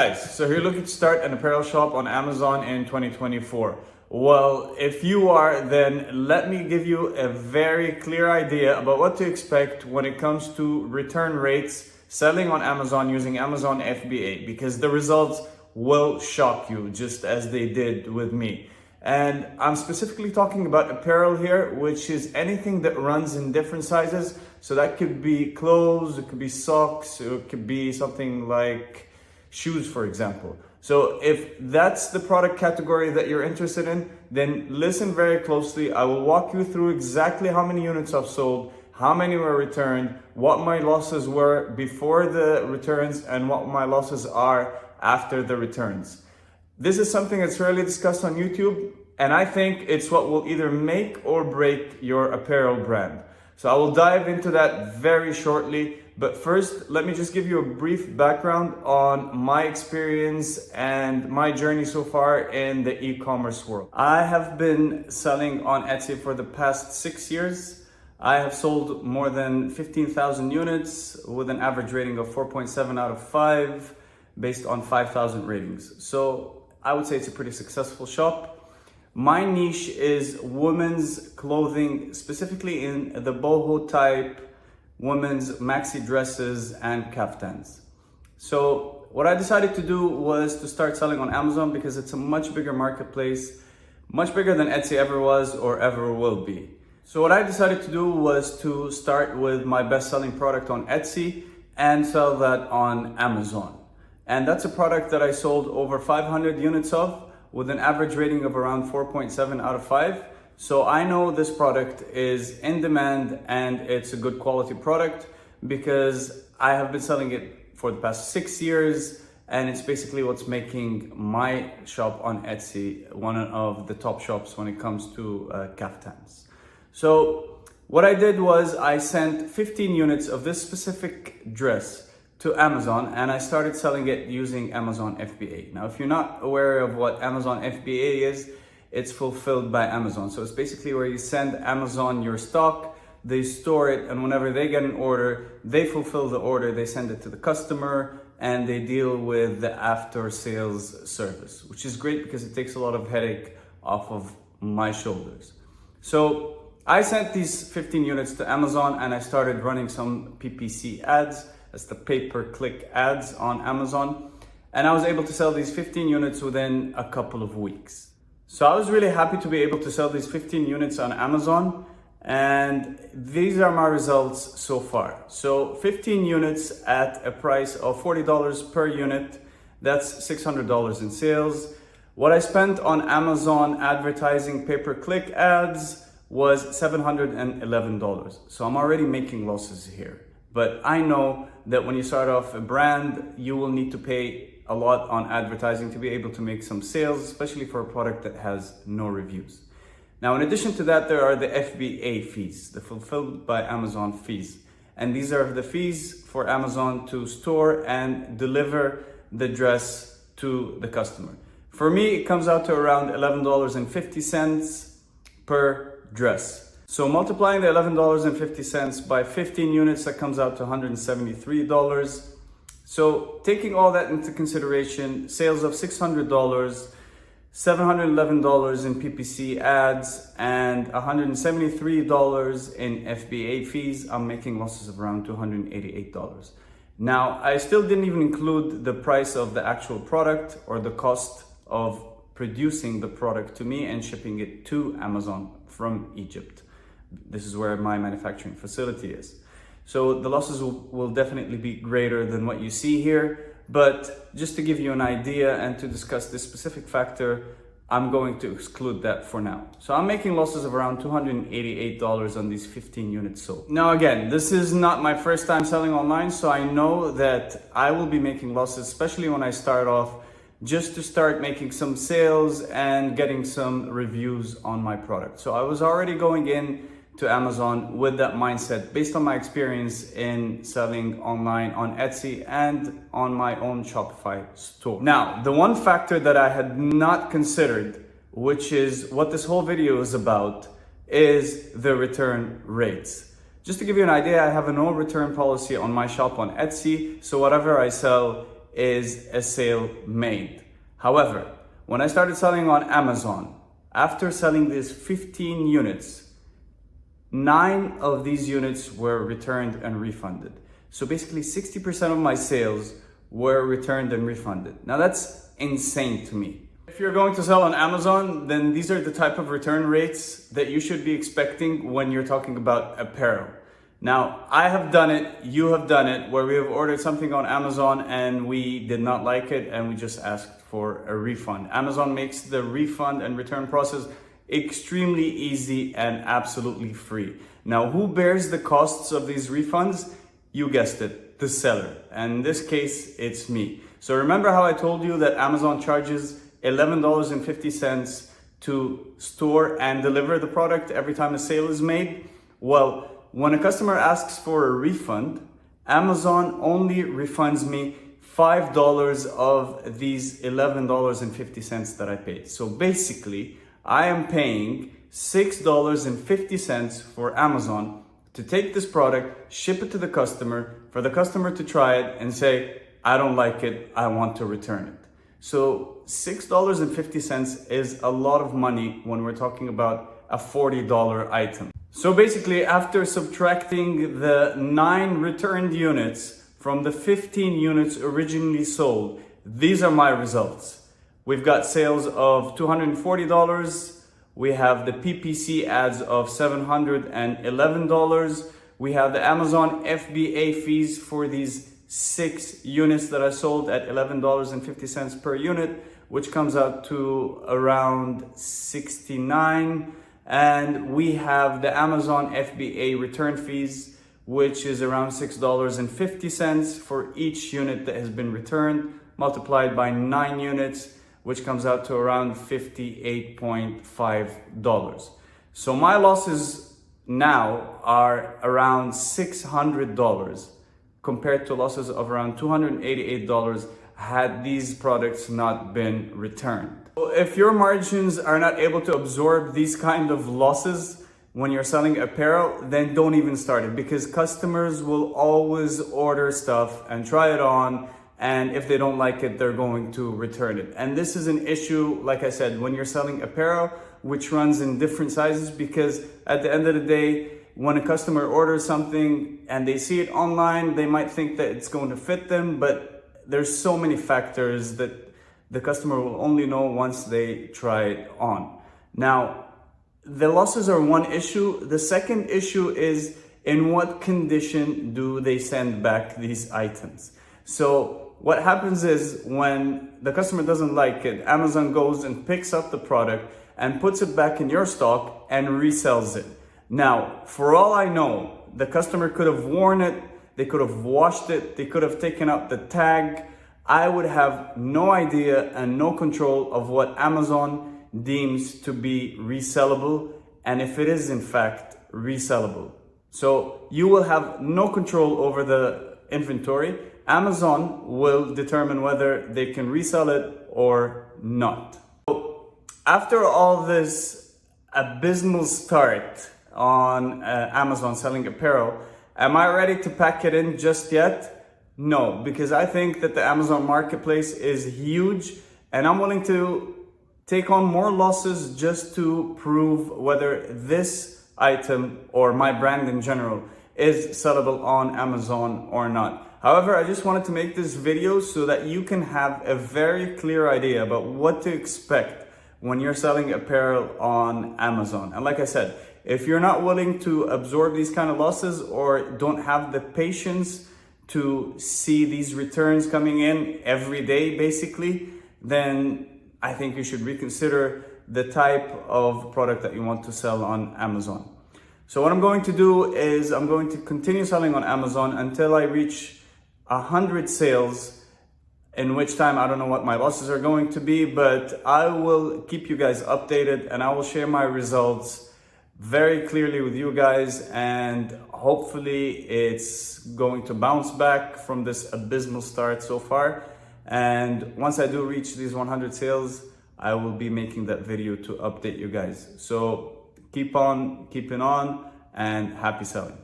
Guys, so you're looking to start an apparel shop on Amazon in 2024. Well, if you are, then let me give you a very clear idea about what to expect when it comes to return rates selling on Amazon using Amazon FBA, because the results will shock you just as they did with me. And I'm specifically talking about apparel here, which is anything that runs in different sizes. So that could be clothes, it could be socks, it could be something like shoes, for example. So if that's the product category that you're interested in, then listen very closely. I will walk you through exactly how many units I've sold, how many were returned, what my losses were before the returns, and what my losses are after the returns. This is something that's rarely discussed on YouTube, and I think it's what will either make or break your apparel brand. So I will dive into that very shortly. But first, let me just give you a brief background on my experience and my journey so far in the e-commerce world. I have been selling on Etsy for the past 6 years. I have sold more than 15,000 units with an average rating of 4.7 out of 5 based on 5,000 ratings. So I would say it's a pretty successful shop. My niche is women's clothing, specifically in the boho type, women's maxi dresses and kaftans. So what I decided to do was to start selling on Amazon because it's a much bigger marketplace, much bigger than Etsy ever was or ever will be. So what I decided to do was to start with my best-selling product on Etsy and sell that on Amazon. And that's a product that I sold over 500 units of with an average rating of around 4.7 out of 5. So I know this product is in demand and it's a good quality product because I have been selling it for the past 6 years, and it's basically what's making my shop on Etsy one of the top shops when it comes to kaftans. So what I did was I sent 15 units of this specific dress to Amazon, and I started selling it using Amazon FBA. Now, if you're not aware of what Amazon FBA is, it's fulfilled by Amazon. So it's basically where you send Amazon your stock, they store it, and whenever they get an order, they fulfill the order, they send it to the customer, and they deal with the after sales service, which is great because it takes a lot of headache off of my shoulders. So I sent these 15 units to Amazon and I started running some PPC ads. That's the pay-per-click ads on Amazon. And I was able to sell these 15 units within a couple of weeks. So I was really happy to be able to sell these 15 units on Amazon. And these are my results so far. So 15 units at a price of $40 per unit. That's $600 in sales. What I spent on Amazon advertising pay-per-click ads was $711. So I'm already making losses here. But I know that when you start off a brand, you will need to pay a lot on advertising to be able to make some sales, especially for a product that has no reviews. Now, in addition to that, there are the FBA fees, the Fulfilled by Amazon fees. And these are the fees for Amazon to store and deliver the dress to the customer. For me, it comes out to around $11.50 per dress. So multiplying the $11.50 by 15 units, that comes out to $173. So taking all that into consideration, sales of $600, $711 in PPC ads, and $173 in FBA fees, I'm making losses of around $288. Now, I still didn't even include the price of the actual product or the cost of producing the product to me and shipping it to Amazon from Egypt. This is where my manufacturing facility is. So the losses will definitely be greater than what you see here. But just to give you an idea and to discuss this specific factor, I'm going to exclude that for now. So I'm making losses of around $288 on these 15 units sold. Now again, this is not my first time selling online, so I know that I will be making losses, especially when I start off, just to start making some sales and getting some reviews on my product. So I was already going in to Amazon with that mindset based on my experience in selling online on Etsy and on my own Shopify store. Now, the one factor that I had not considered, which is what this whole video is about, is the return rates. Just to give you an idea, I have a no return policy on my shop on Etsy. So whatever I sell is a sale made. However, when I started selling on Amazon, after selling these 15 units, 9 of these units were returned and refunded. So basically 60% of my sales were returned and refunded. Now that's insane to me. If you're going to sell on Amazon, then these are the type of return rates that you should be expecting when you're talking about apparel. Now, I have done it, you have done it, where we have ordered something on Amazon and we did not like it and we just asked for a refund. Amazon makes the refund and return process extremely easy and absolutely free. Now, who bears the costs of these refunds? You guessed it, the seller. And in this case, it's me. So remember how I told you that Amazon charges $11.50 to store and deliver the product every time a sale is made? Well, when a customer asks for a refund, Amazon only refunds me $5 of these $11.50 that I paid. So basically, I am paying $6.50 for Amazon to take this product, ship it to the customer, for the customer to try it and say, I don't like it, I want to return it. So $6.50 is a lot of money when we're talking about a $40 item. So basically, after subtracting the 9 returned units from the 15 units originally sold, these are my results. We've got sales of $240. We have the PPC ads of $711. We have the Amazon FBA fees for these 6 units that I sold at $11.50 per unit, which comes out to around $69. And we have the Amazon FBA return fees, which is around $6.50 for each unit that has been returned, multiplied by 9 units, which comes out to around $58.5. So my losses now are around $600 compared to losses of around $288 had these products not been returned. If your margins are not able to absorb these kind of losses when you're selling apparel, then don't even start it, because customers will always order stuff and try it on, and if they don't like it, they're going to return it. And this is an issue, like I said, when you're selling apparel, which runs in different sizes, because at the end of the day, when a customer orders something and they see it online, they might think that it's going to fit them, but there's so many factors that the customer will only know once they try it on. Now, the losses are one issue. The second issue is in what condition do they send back these items? So what happens is when the customer doesn't like it, Amazon goes and picks up the product and puts it back in your stock and resells it. Now, for all I know, the customer could have worn it, they could have washed it, they could have taken out the tag. I would have no idea and no control of what Amazon deems to be resellable, and if it is in fact resellable. So you will have no control over the inventory. Amazon will determine whether they can resell it or not. So after all this abysmal start on Amazon selling apparel, am I ready to pack it in just yet? No, because I think that the Amazon marketplace is huge and I'm willing to take on more losses just to prove whether this item or my brand in general is sellable on Amazon or not. However, I just wanted to make this video so that you can have a very clear idea about what to expect when you're selling apparel on Amazon. And like I said, if you're not willing to absorb these kind of losses or don't have the patience to see these returns coming in every day, basically, then I think you should reconsider the type of product that you want to sell on Amazon. So what I'm going to do is I'm going to continue selling on Amazon until I reach 100 sales, in which time I don't know what my losses are going to be, but I will keep you guys updated and I will share my results very clearly with you guys, and hopefully it's going to bounce back from this abysmal start so far. And once I do reach these 100 sales, I will be making that video to update you guys. So keep on keeping on and happy selling.